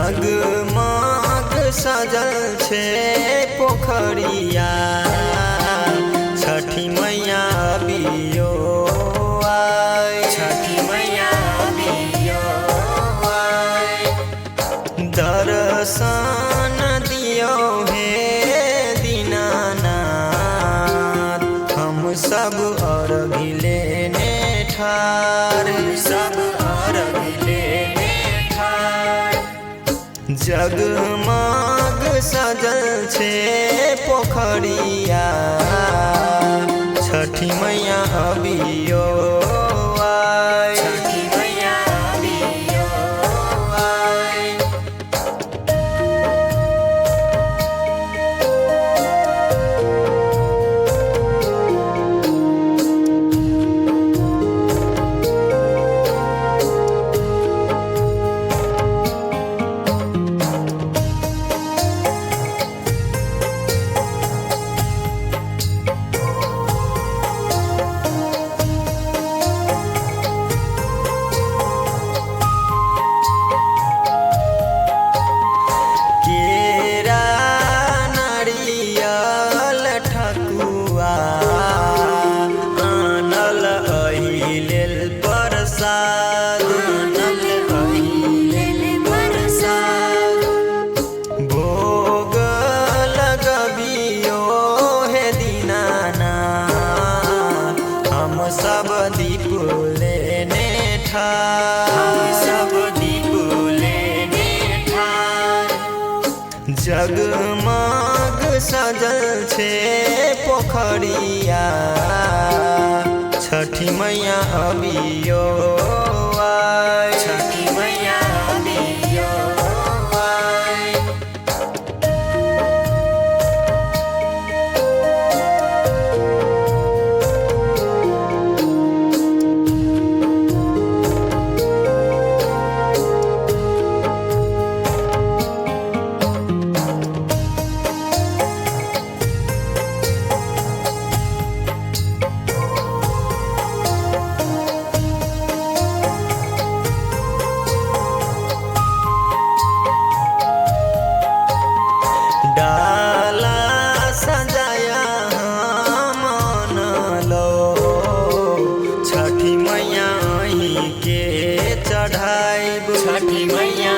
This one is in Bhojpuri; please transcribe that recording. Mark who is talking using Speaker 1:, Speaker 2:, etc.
Speaker 1: जगमग सजल छे पोखरिया छठी मैया बियो आय छठी मैया बियो आय दर्शन दियो हे दीनानाथ हम सब अर्घ लेने ठार सब अर्घ लेने ठार जगमग सजल छे पोखरिया छठी मैया अबियो आय छठी मैया अबियो आय सब दीप लेने ठार सब दीप लेने ठार जगमग सजल छे पोखरिया छठी मैया अबियो आय छठी मैया अबियो आय डाला सजाया मन लो छठी मैया के चढ़ाई छठी मैया